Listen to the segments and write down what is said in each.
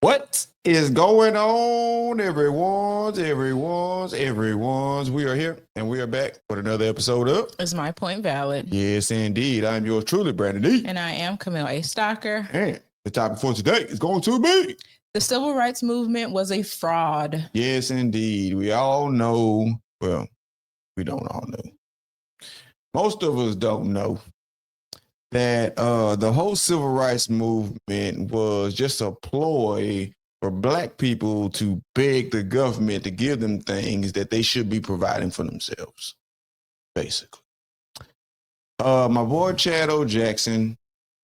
What is going on, everyone's? We are here and we are back with another episode of Is My Point Valid? Yes, indeed. I'm yours truly, Brandon D. And I am Camille A. Stocker. And the topic for today is going to be the civil rights movement was a fraud. Yes, indeed. We all know. Well, we don't all know. Most of us don't know that the whole civil rights movement was just a ploy for Black people to beg the government to give them things that they should be providing for themselves, basically. My boy Chad O. Jackson,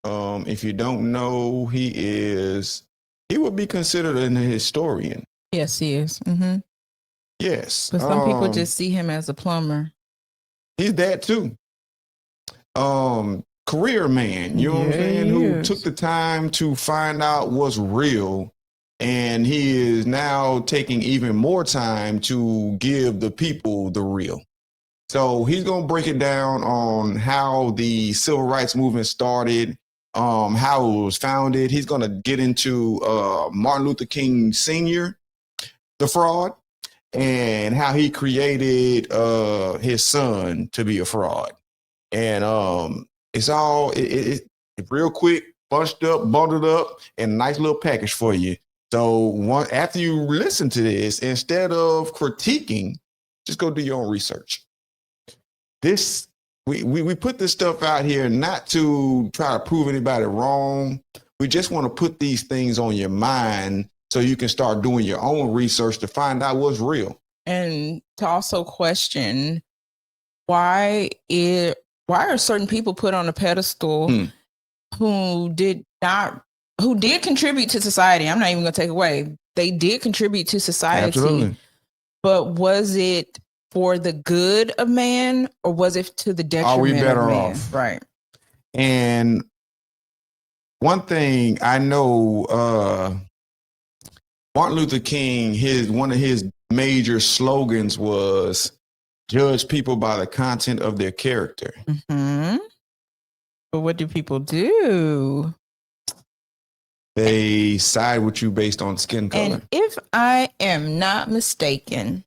if you don't know, he would be considered a historian. Yes, he is. Mm-hmm. Yes. But some people just see him as a plumber. He's that too. Career man, you know what I'm saying, who took the time to find out what's real, and he is now taking even more time to give the people the real. So he's going to break it down on how the civil rights movement started, how it was founded. He's going to get into Martin Luther King Sr., the fraud, and how he created his son to be a fraud. And it's all it's real quick, bunched up, bundled up, and a nice little package for you. So after you listen to this, instead of critiquing, just go do your own research. We put this stuff out here not to try to prove anybody wrong. We just want to put these things on your mind so you can start doing your own research to find out what's real. And to also question why are certain people put on a pedestal who did contribute to society? I'm not even going to take away. They did contribute to society. Absolutely. But was it for the good of man, or was it to the detriment Are we better of man? off? Right. And one thing I know, Martin Luther King, one of his major slogans was judge people by the content of their character. Mm-hmm. But what do people do? They side with you based on skin color. And if I am not mistaken,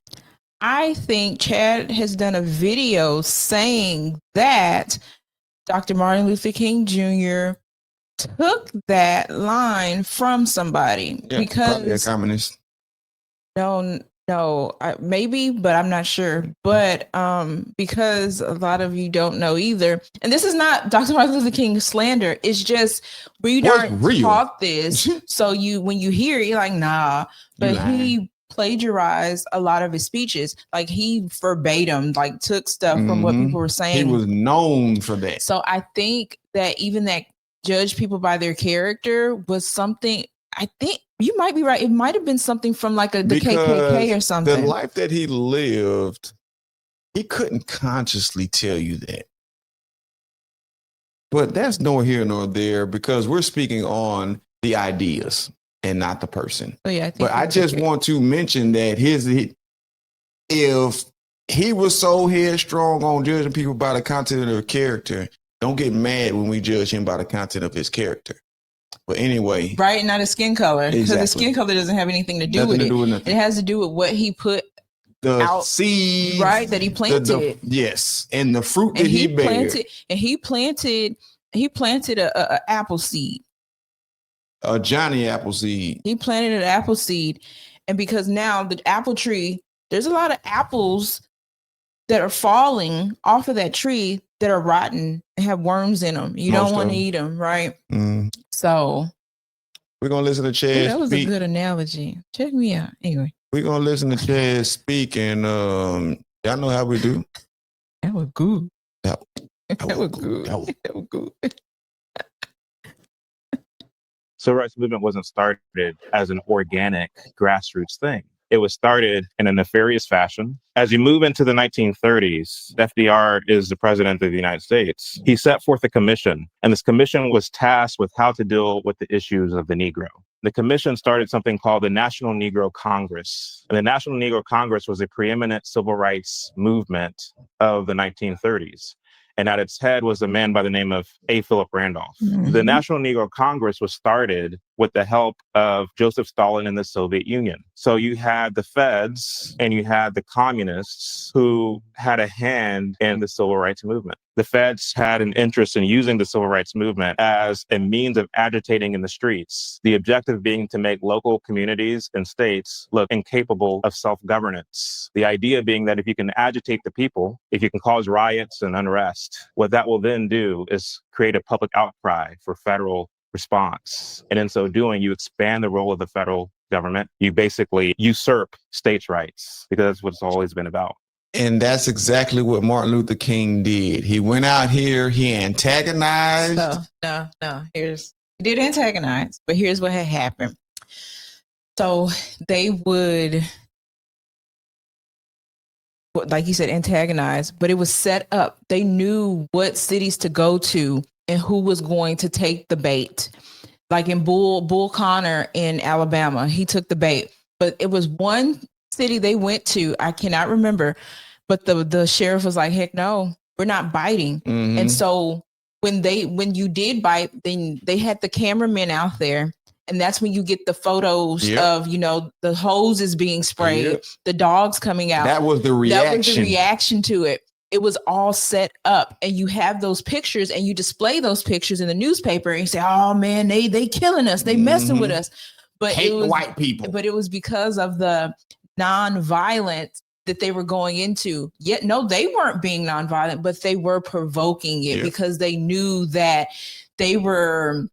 I think Chad has done a video saying that Dr. Martin Luther King Jr. took that line from somebody. Yeah, because probably a communist. No, maybe, but I'm not sure. But because a lot of you don't know either, and this is not Dr. Martin Luther King slander. It's just we aren't taught this. So when you hear it, you're like, nah. But he plagiarized a lot of his speeches. Like he verbatim, like took stuff from what people were saying. He was known for that. So I think that even that judge people by their character was something. I think you might be right. It might have been something from like the KKK or something. The life that he lived, he couldn't consciously tell you that. But that's nor here nor there, because we're speaking on the ideas and not the person. Oh, yeah, I just want to mention that if he was so headstrong on judging people by the content of their character, don't get mad when we judge him by the content of his character. But anyway. Right, not a skin color. Because the skin color doesn't have anything to do with it. It has to do with what he put out. Seeds. Right, that he planted. Yes, and the fruit that he planted. And he planted a apple seed. A Johnny apple seed. He planted an apple seed. And because now the apple tree, there's a lot of apples that are falling off of that tree that are rotten and have worms in them. You don't want to eat them, right? So we're gonna listen to Chad. That was a good analogy. Check me out. Anyway, we're gonna listen to Chad speak, and y'all know how we do. That was good. That was good. Civil rights movement wasn't started as an organic grassroots thing. It was started in a nefarious fashion. As you move into the 1930s, FDR is the president of the United States. He set forth a commission, and this commission was tasked with how to deal with the issues of the Negro. The commission started something called the National Negro Congress. And the National Negro Congress was a preeminent civil rights movement of the 1930s. And at its head was a man by the name of A. Philip Randolph. Mm-hmm. The National Negro Congress was started with the help of Joseph Stalin and the Soviet Union. So you had the feds and you had the communists who had a hand in the civil rights movement. The feds had an interest in using the civil rights movement as a means of agitating in the streets, the objective being to make local communities and states look incapable of self-governance. The idea being that if you can agitate the people, if you can cause riots and unrest, what that will then do is create a public outcry for federal response. And in so doing, you expand the role of the federal government. You basically usurp states' rights, because that's what it's always been about. And that's exactly what Martin Luther King did. He went out here, he antagonized. No. He did antagonize, but here's what had happened. So they would, like you said, antagonize, but it was set up. They knew what cities to go to and who was going to take the bait. Like in Bull Connor in Alabama, he took the bait. But it was one city they went to, I cannot remember, but the sheriff was like, heck no, we're not biting. Mm-hmm. And so when you did bite, then they had the cameramen out there. And that's when you get the photos of, the hoses being sprayed, the dogs coming out. That was the reaction. That was the reaction to it. It was all set up, and you have those pictures and you display those pictures in the newspaper and you say, oh man, they killing us. They messing with us. But hate white people. But it was because of the nonviolence that they were going into. Yet, no, they weren't being nonviolent, but they were provoking it because they knew that they were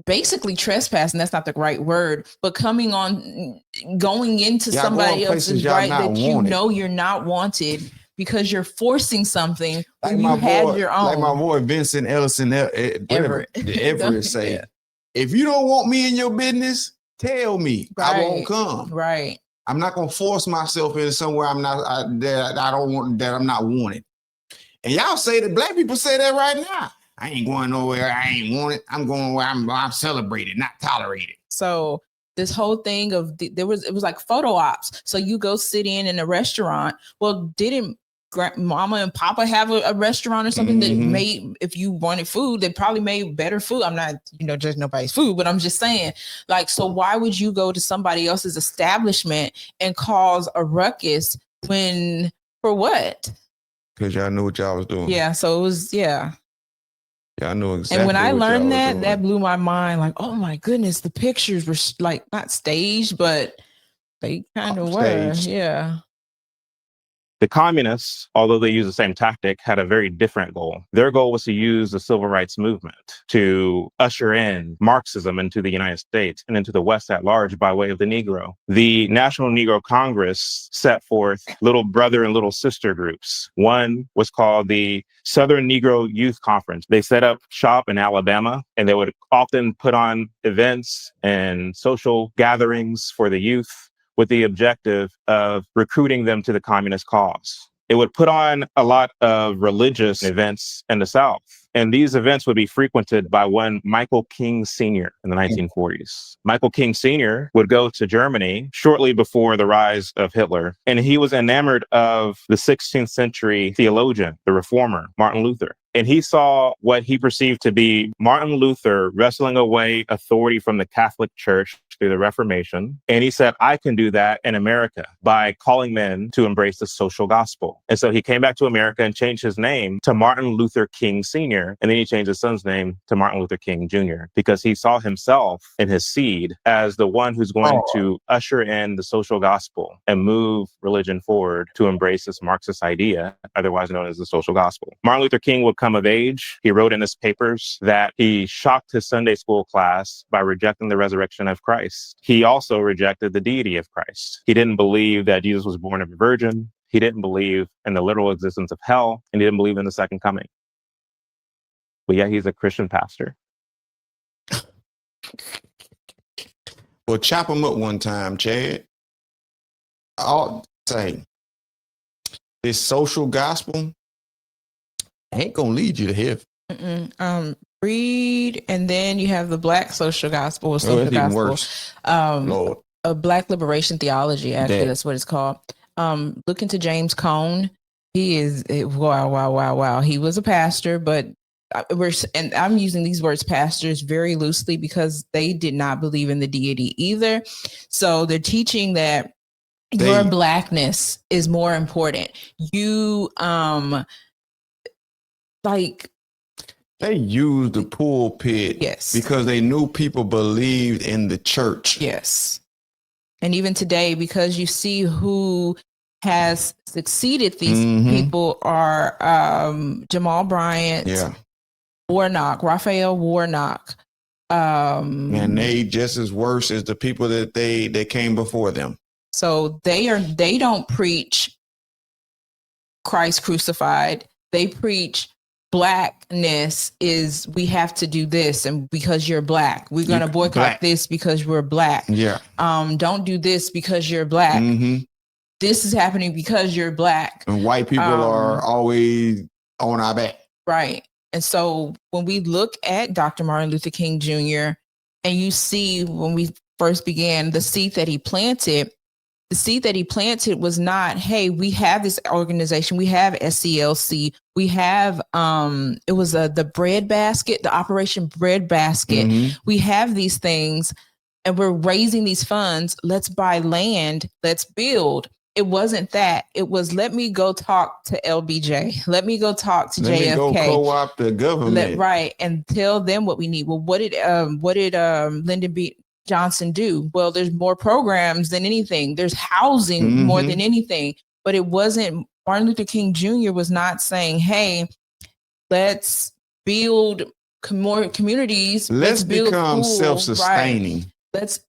basically trespassing. That's not the right word, but going into somebody else's right that wanted. You're not wanted because you're forcing something when you had your own. Like my boy Vincent Ellison Everett say, if you don't want me in your business, tell me. Right. I won't come. Right. I'm not gonna force myself into somewhere I'm not that I'm not wanted. And y'all say that black people say that right now. I ain't going nowhere I ain't wanted. I'm going where I'm celebrated, not tolerated. So this whole thing of it was like photo ops. So you go sit in a restaurant. Well, didn't Mama and Papa have a restaurant or something that made, if you wanted food, they probably made better food. I'm not, judging nobody's food, but I'm just saying, like, so why would you go to somebody else's establishment and cause a ruckus for what? Because y'all knew what y'all was doing. Yeah. So it was, yeah, I know exactly. And when I learned that blew my mind. Like, oh my goodness, the pictures were like not staged, but they kind of were. Yeah. The communists, although they used the same tactic, had a very different goal. Their goal was to use the civil rights movement to usher in Marxism into the United States and into the West at large by way of the Negro. The National Negro Congress set forth little brother and little sister groups. One was called the Southern Negro Youth Conference. They set up shop in Alabama, and they would often put on events and social gatherings for the youth, with the objective of recruiting them to the communist cause. It would put on a lot of religious events in the South. And these events would be frequented by one Michael King Sr. in the 1940s. Michael King Sr. would go to Germany shortly before the rise of Hitler. And he was enamored of the 16th century theologian, the reformer, Martin Luther. And he saw what he perceived to be Martin Luther wrestling away authority from the Catholic Church through the Reformation. And he said, I can do that in America by calling men to embrace the social gospel. And so he came back to America and changed his name to Martin Luther King Sr. And then he changed his son's name to Martin Luther King Jr. because he saw himself and his seed as the one who's going to usher in the social gospel and move religion forward to embrace this Marxist idea, otherwise known as the social gospel. Martin Luther King would come of age. He wrote in his papers that he shocked his Sunday school class by rejecting the resurrection of Christ. He also rejected the deity of Christ. He didn't believe that Jesus was born of a virgin. He didn't believe in the literal existence of hell, and he didn't believe in the second coming. But yeah, he's a Christian pastor. Well, chop him up one time, Chad. I'll say this social gospel ain't gonna lead you to heaven. Read, and then you have the Black social gospel or social gospel. Even worse. Lord. A Black liberation theology. Actually, that's what it's called. Look into James Cone. He is wow. He was a pastor, but and I'm using these words pastors very loosely because they did not believe in the deity either. So they're teaching that your blackness is more important. You like they used the pulpit, yes, because they knew people believed in the church. Yes. And even today, because you see who has succeeded these people are Jamal Bryant, Warnock, Raphael Warnock. And they just as worse as the people that they came before them. So they don't preach Christ crucified. They preach blackness is we have to do this, and because you're black, we're gonna boycott this because we're black. Yeah. Don't do this because you're black. This is happening because you're black. And white people are always on our back. Right. And so when we look at Dr. Martin Luther King Jr., and you see when we first began, the seed that he planted was not, hey, we have this organization, we have SCLC, we have it was the bread basket, the Operation Bread Basket. We have these things and we're raising these funds. Let's buy land, let's build. It wasn't that. It was, let me go talk to LBJ. Let me go talk to JFK. Let me go co-opt the government. Right. And tell them what we need. Well, what did Lyndon B. Johnson do? Well, there's more programs than anything. There's housing more than anything. But it wasn't, Martin Luther King Jr. was not saying, hey, let's build more communities. Let's become self-sustaining. Right. Let's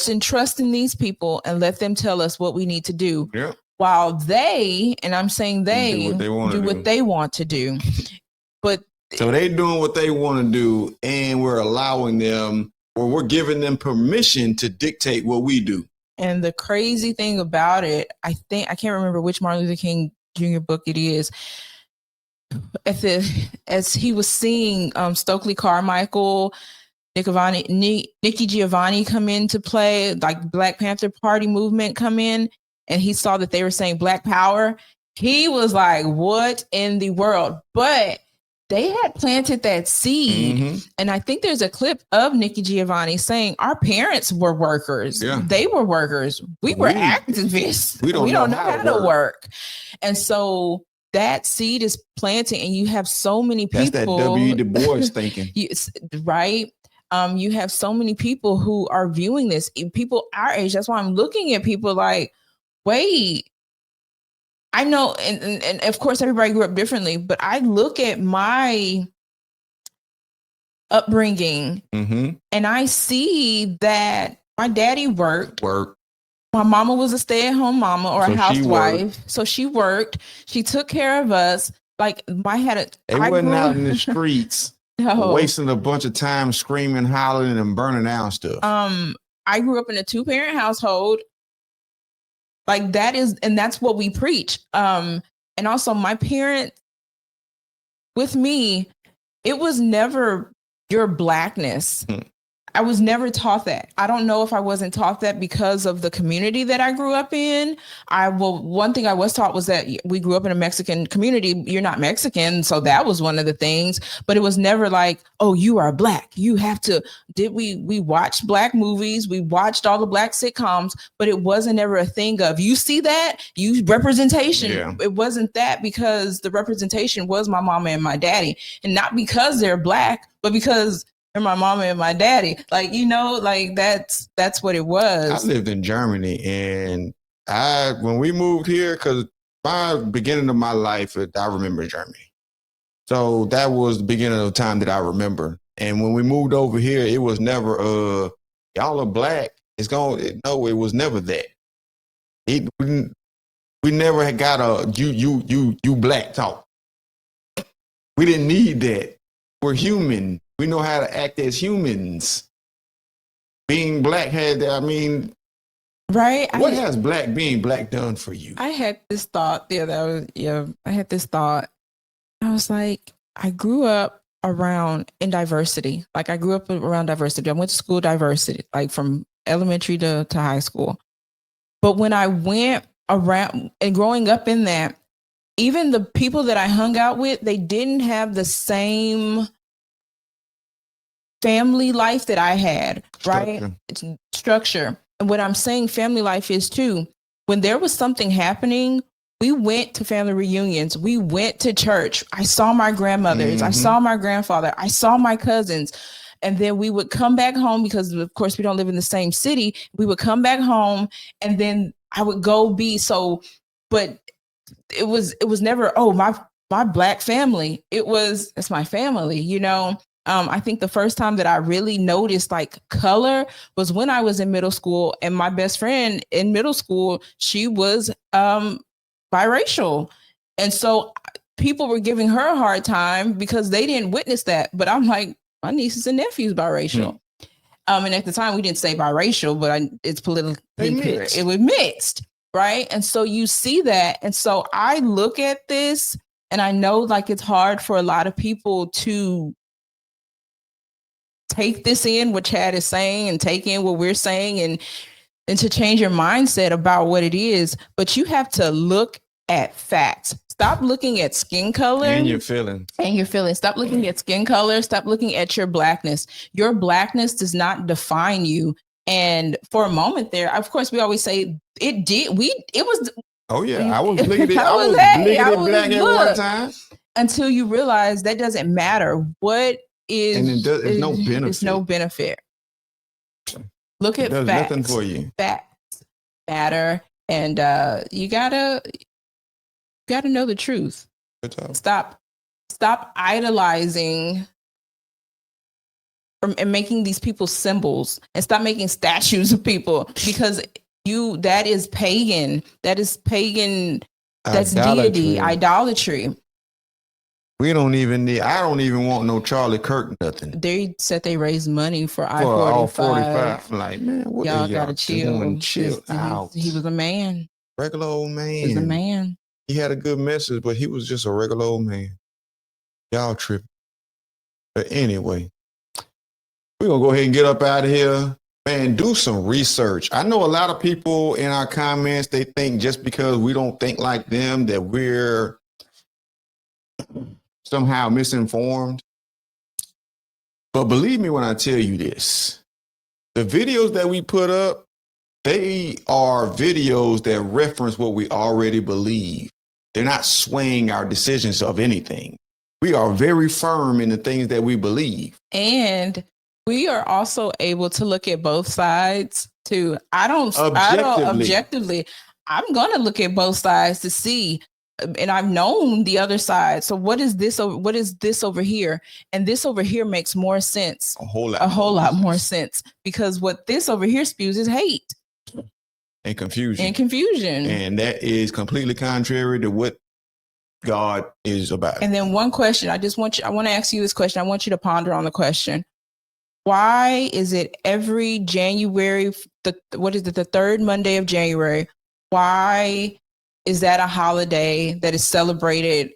entrust in these people and let them tell us what we need to do. Yeah. While they, and I'm saying they do what they want to do. But so they doing what they want to do, and we're allowing them, or we're giving them permission to dictate what we do. And the crazy thing about it, I can't remember which Martin Luther King Jr. book it is. As he was seeing Stokely Carmichael, Nikki Giovanni come into play, like Black Panther Party movement come in, and he saw that they were saying Black Power. He was like, what in the world? But they had planted that seed. And I think there's a clip of Nikki Giovanni saying our parents were workers. Yeah. They were workers. We were activists. We don't know how to work. And so that seed is planting, and you have so many people. That's that W. Du Bois thinking. Right? You have so many people who are viewing this, people our age. That's why I'm looking at people like, wait, I know. And of course, everybody grew up differently, but I look at my upbringing and I see that my daddy worked. My mama was a stay-at-home mama or a housewife. So she worked. She took care of us. Like they wasn't out in the streets. No. Wasting a bunch of time screaming, hollering, and burning down stuff. I grew up in a 2-parent household. Like that is, and that's what we preach. And also my parents with me, it was never your blackness. I was never taught that. I don't know if I wasn't taught that because of the community that I grew up in. One thing I was taught was that we grew up in a Mexican community. You're not Mexican. So that was one of the things, but it was never like, oh, you are Black. You have to, we watched Black movies. We watched all the Black sitcoms, but it wasn't ever a thing of, you see that, you representation. Yeah. It wasn't that, because the representation was my mama and my daddy, and not because they're Black, but because and my mama and my daddy, like, like that's what it was. I lived in Germany, and when we moved here, because my beginning of my life, I remember Germany. So that was the beginning of the time that I remember. And when we moved over here, it was never, y'all are Black. No, it was never that. We never had got a you Black talk. We didn't need that. We're human. We know how to act as humans. Being Black right? What has being Black done for you? I had this thought. I had this thought. I was like, I grew up in diversity. Like I grew up around diversity. I went to school diversity, like from elementary to high school. But when I went around and growing up in that, even the people that I hung out with, they didn't have the same family life that I had, right? It's structure. And what I'm saying family life is too, when there was something happening, we went to family reunions. We went to church. I saw my grandmothers. I saw my grandfather. I saw my cousins. And then we would come back home because, of course, we don't live in the same city. We would come back home and then I would go but it was never, oh, my Black family. It's my family, you know? I think the first time that I really noticed like color was when I was in middle school, and my best friend in middle school, she was biracial. And so people were giving her a hard time because they didn't witness that. But I'm like, my nieces and nephews biracial. And at the time we didn't say biracial, but it's politically, it was mixed. Right. And so you see that. And so I look at this and I know like it's hard for a lot of people to take this in, what Chad is saying, and take in what we're saying, and to change your mindset about what it is. But you have to look at facts. Stop looking at skin color and your feelings. Stop looking at skin color. Stop looking at your Blackness. Your Blackness does not define you. And for a moment there, of course, we always say it did. It was. Oh yeah, I was bliggity Black at one time. Until you realize that doesn't matter. What is? And there's no benefit. There's no benefit. Look at facts. Nothing for you. Facts matter, and you gotta know the truth. Good job. Stop idolizing and making these people symbols, and stop making statues of people, because that is pagan. That's deity, idolatry. I don't even want no Charlie Kirk nothing. They said they raised money for I-45. Like, man, what y'all gotta chill. Chill out. He was a man. Regular old man. He was a man. He had a good message, but he was just a regular old man. Y'all tripping. But anyway, we're going to go ahead and get up out of here. Man, do some research. I know a lot of people in our comments, they think just because we don't think like them that we're somehow misinformed. But believe me when I tell you this, the videos that we put up, they are videos that reference what we already believe. They're not swaying our decisions of anything. We are very firm in the things that we believe. And we are also able to look at both sides too. Objectively, I'm going to look at both sides to see, and I've known the other side. So what is this over here? And this over here makes more sense. A whole lot more sense, because what this over here spews is hate and confusion. And that is completely contrary to what God is about. And then one question, I want to ask you this question. I want you to ponder on the question. Why is it every January, the third Monday of January? Why is that a holiday that is celebrated?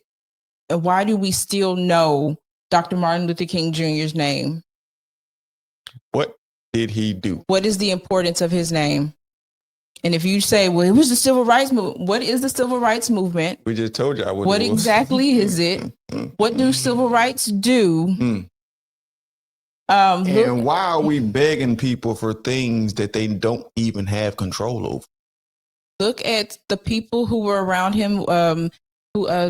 And why do we still know Dr. Martin Luther King Jr.'s name? What did he do? What is the importance of his name? And if you say, well, it was the civil rights movement. What is the civil rights movement? We just told you what exactly is it? What do civil rights do? And why are we begging people for things that they don't even have control over? Look at the people who were around him.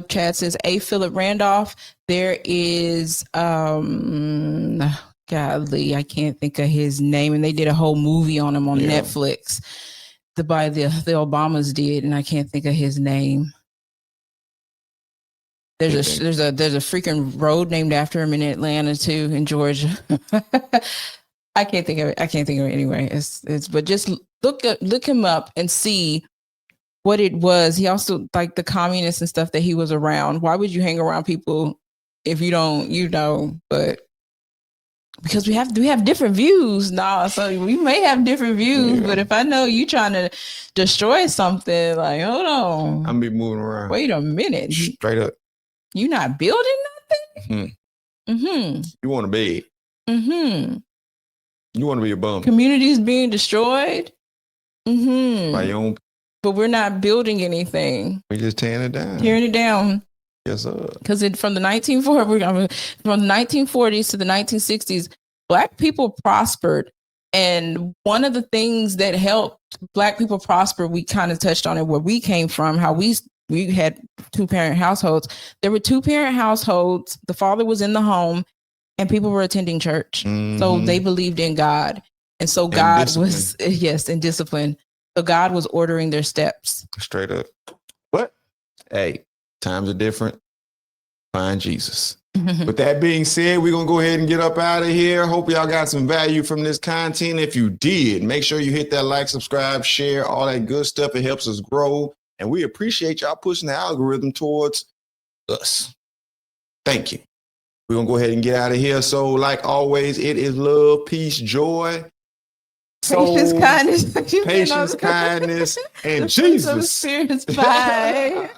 Chad says, A. Philip Randolph. There is, golly, I can't think of his name. And they did a whole movie on him on Netflix. The Obamas did, and I can't think of his name. There's a freaking road named after him in Atlanta too, in Georgia. I can't think of it. Anyway. But just look him up and see what it was. He also, like the communists and stuff that he was around. Why would you hang around people if you don't, but because we have different views now. So we may have different views, but if I know you trying to destroy something, like, hold on. I'm be moving around. Wait a minute. Straight up. You not building nothing? You want to beg. You want to be a bum. Communities being destroyed. By your own. but we're not building anything. We're just tearing it down. Tearing it down. Yes, sir. Because from the 1940s to the 1960s, Black people prospered. And one of the things that helped Black people prosper, we kind of touched on it where we came from, how we had 2-parent households. There were 2-parent households. The father was in the home and people were attending church. Mm-hmm. So they believed in God. And so God was, yes, in discipline. So God was ordering their steps. Straight up. But hey, times are different. Find Jesus. With that being said, we're going to go ahead and get up out of here. Hope y'all got some value from this content. If you did, make sure you hit that like, subscribe, share, all that good stuff. It helps us grow. And we appreciate y'all pushing the algorithm towards us. Thank you. We're going to go ahead and get out of here. So like always, it is love, peace, joy. Patience, kindness, and Jesus. Bye.